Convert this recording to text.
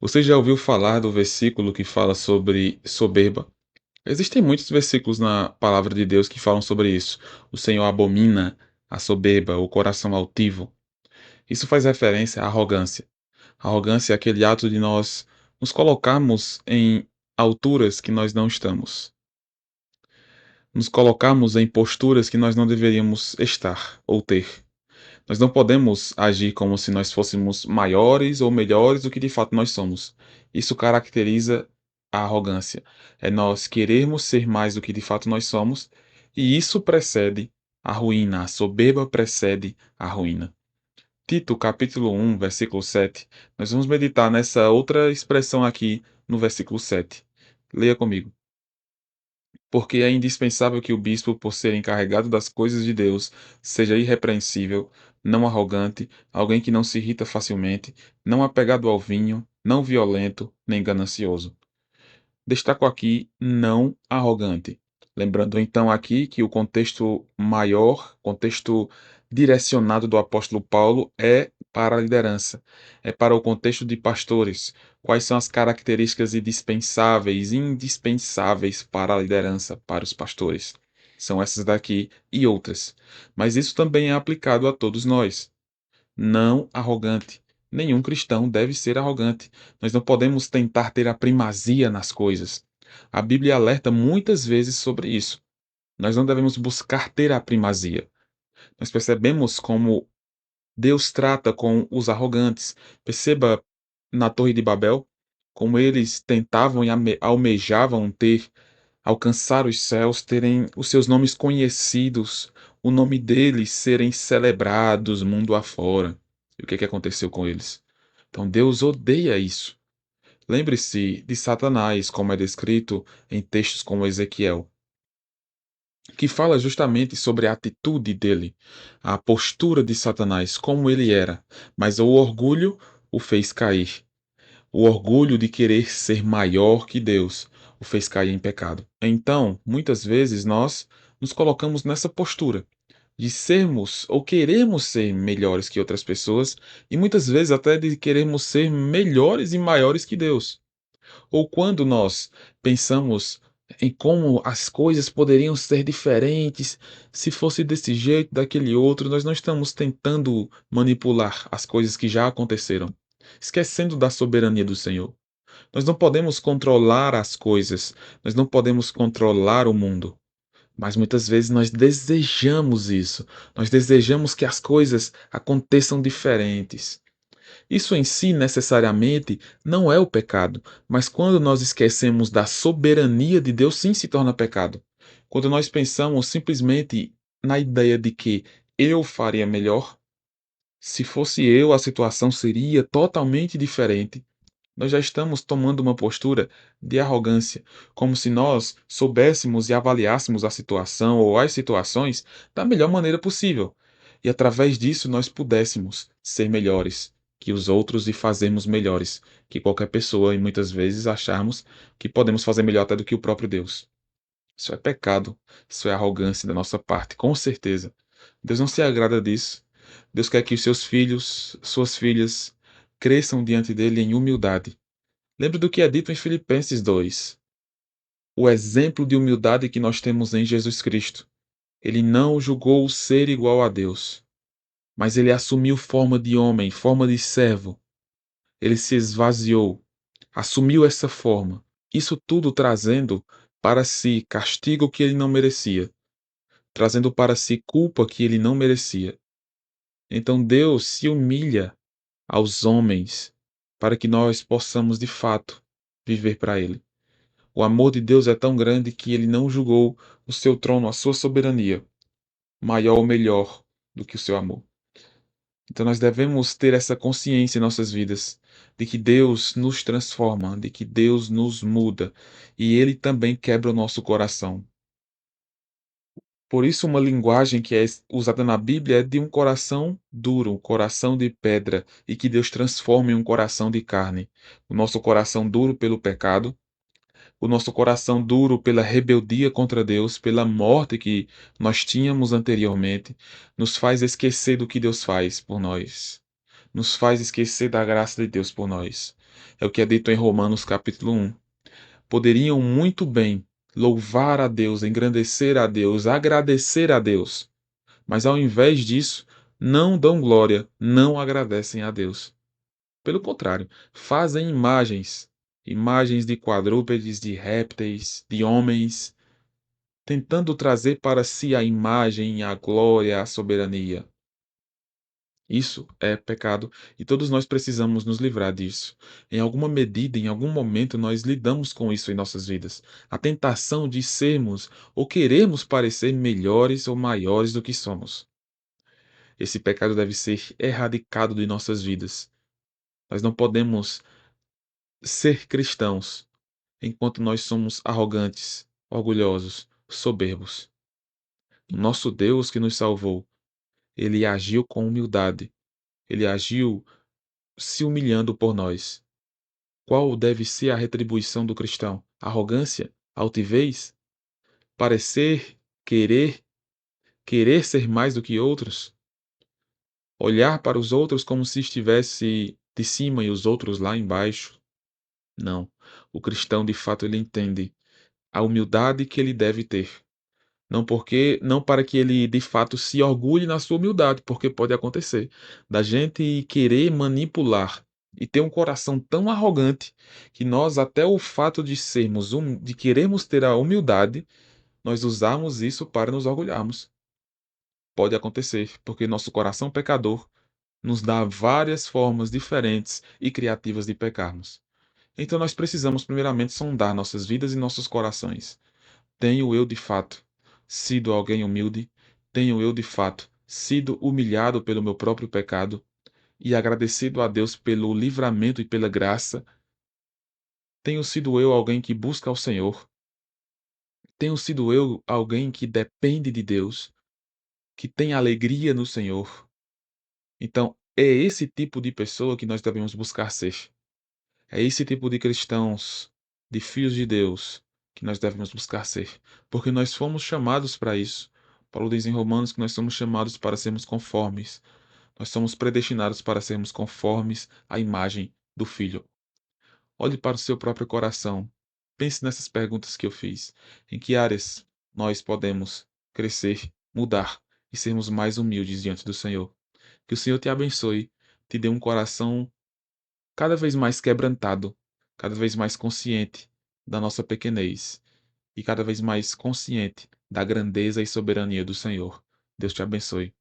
Você já ouviu falar do versículo que fala sobre soberba? Existem muitos versículos na palavra de Deus que falam sobre isso. O Senhor abomina a soberba, o coração altivo. Isso faz referência à arrogância. A arrogância é aquele ato de nós nos colocarmos em alturas que nós não estamos. Nos colocarmos em posturas que nós não deveríamos estar ou ter. Nós não podemos agir como se nós fôssemos maiores ou melhores do que de fato nós somos. Isso caracteriza a arrogância. É nós querermos ser mais do que de fato nós somos, e isso precede a ruína. A soberba precede a ruína. Tito, capítulo 1, versículo 7. Nós vamos meditar nessa outra expressão aqui no versículo 7. Leia comigo. Porque é indispensável que o bispo, por ser encarregado das coisas de Deus, seja irrepreensível, não arrogante, alguém que não se irrita facilmente, não apegado ao vinho, não violento, nem ganancioso. Destaco aqui não arrogante. Lembrando então aqui que o contexto maior, contexto direcionado do apóstolo Paulo é para a liderança, é para o contexto de pastores. Quais são as características indispensáveis para a liderança, para os pastores? São essas daqui e outras. Mas isso também é aplicado a todos nós. Não arrogante. Nenhum cristão deve ser arrogante. Nós não podemos tentar ter a primazia nas coisas. A Bíblia alerta muitas vezes sobre isso. Nós não devemos buscar ter a primazia. Nós percebemos como Deus trata com os arrogantes. Perceba na Torre de Babel como eles tentavam e almejavam alcançar os céus, terem os seus nomes conhecidos, o nome deles serem celebrados mundo afora. E o que aconteceu com eles? Então Deus odeia isso. Lembre-se de Satanás, como é descrito em textos como Ezequiel, que fala justamente sobre a atitude dele, a postura de Satanás, como ele era, mas o orgulho o fez cair. O orgulho de querer ser maior que Deus o fez cair em pecado. Então, muitas vezes nós nos colocamos nessa postura de sermos ou queremos ser melhores que outras pessoas e muitas vezes até de queremos ser melhores e maiores que Deus. Ou quando nós pensamos em como as coisas poderiam ser diferentes se fosse desse jeito, daquele outro, nós não estamos tentando manipular as coisas que já aconteceram, esquecendo da soberania do Senhor. Nós não podemos controlar as coisas, nós não podemos controlar o mundo. Mas muitas vezes nós desejamos isso. Nós desejamos que as coisas aconteçam diferentes. Isso em si, necessariamente, não é o pecado, mas quando nós esquecemos da soberania de Deus, sim se torna pecado. Quando nós pensamos simplesmente na ideia de que eu faria melhor, se fosse eu, a situação seria totalmente diferente. Nós já estamos tomando uma postura de arrogância, como se nós soubéssemos e avaliássemos a situação ou as situações da melhor maneira possível, e através disso nós pudéssemos ser melhores que os outros e fazermos melhores que qualquer pessoa, e muitas vezes acharmos que podemos fazer melhor até do que o próprio Deus. Isso é pecado, isso é arrogância da nossa parte, com certeza. Deus não se agrada disso. Deus quer que os seus filhos, suas filhas, cresçam diante dele em humildade. Lembre do que é dito em Filipenses 2. O exemplo de humildade que nós temos em Jesus Cristo. Ele não julgou o ser igual a Deus, mas ele assumiu forma de homem, forma de servo. Ele se esvaziou, assumiu essa forma. Isso tudo trazendo para si castigo que ele não merecia, trazendo para si culpa que ele não merecia. Então Deus se humilha aos homens para que nós possamos de fato viver para ele. O amor de Deus é tão grande que ele não julgou o seu trono, a sua soberania, maior ou melhor do que o seu amor. Então nós devemos ter essa consciência em nossas vidas de que Deus nos transforma, de que Deus nos muda e ele também quebra o nosso coração. Por isso, uma linguagem que é usada na Bíblia é de um coração duro, um coração de pedra, e que Deus transforma em um coração de carne. O nosso coração duro pelo pecado, o nosso coração duro pela rebeldia contra Deus, pela morte que nós tínhamos anteriormente, nos faz esquecer do que Deus faz por nós, nos faz esquecer da graça de Deus por nós. É o que é dito em Romanos capítulo 1. Poderiam muito bem louvar a Deus, engrandecer a Deus, agradecer a Deus, mas ao invés disso, não dão glória, não agradecem a Deus. Pelo contrário, fazem imagens, imagens de quadrúpedes, de répteis, de homens, tentando trazer para si a imagem, a glória, a soberania. Isso é pecado e todos nós precisamos nos livrar disso. Em alguma medida, em algum momento, nós lidamos com isso em nossas vidas. A tentação de sermos ou queremos parecer melhores ou maiores do que somos. Esse pecado deve ser erradicado de nossas vidas. Nós não podemos ser cristãos enquanto nós somos arrogantes, orgulhosos, soberbos. O nosso Deus que nos salvou, ele agiu com humildade. Ele agiu se humilhando por nós. Qual deve ser a retribuição do cristão? Arrogância? Altivez? Parecer? Querer? Querer ser mais do que outros? Olhar para os outros como se estivesse de cima e os outros lá embaixo? Não. O cristão, de fato, ele entende a humildade que ele deve ter. Não para que ele de fato se orgulhe na sua humildade, porque pode acontecer da gente querer manipular e ter um coração tão arrogante que nós até o fato de sermos de queremos ter a humildade, nós usamos isso para nos orgulharmos. Pode acontecer, porque nosso coração pecador nos dá várias formas diferentes e criativas de pecarmos. Então nós precisamos primeiramente sondar nossas vidas e nossos corações. Tenho eu de fato sido alguém humilde? Tenho eu de fato sido humilhado pelo meu próprio pecado e agradecido a Deus pelo livramento e pela graça? Tenho sido eu alguém que busca ao Senhor? Tenho sido eu alguém que depende de Deus, que tem alegria no Senhor? Então, é esse tipo de pessoa que nós devemos buscar ser. É esse tipo de cristãos, de filhos de Deus, que nós devemos buscar ser, porque nós fomos chamados para isso. Paulo diz em Romanos que nós somos chamados para sermos conformes. Nós somos predestinados para sermos conformes à imagem do Filho. Olhe para o seu próprio coração. Pense nessas perguntas que eu fiz. Em que áreas nós podemos crescer, mudar e sermos mais humildes diante do Senhor? Que o Senhor te abençoe, te dê um coração cada vez mais quebrantado, cada vez mais consciente da nossa pequenez e cada vez mais consciente da grandeza e soberania do Senhor. Deus te abençoe.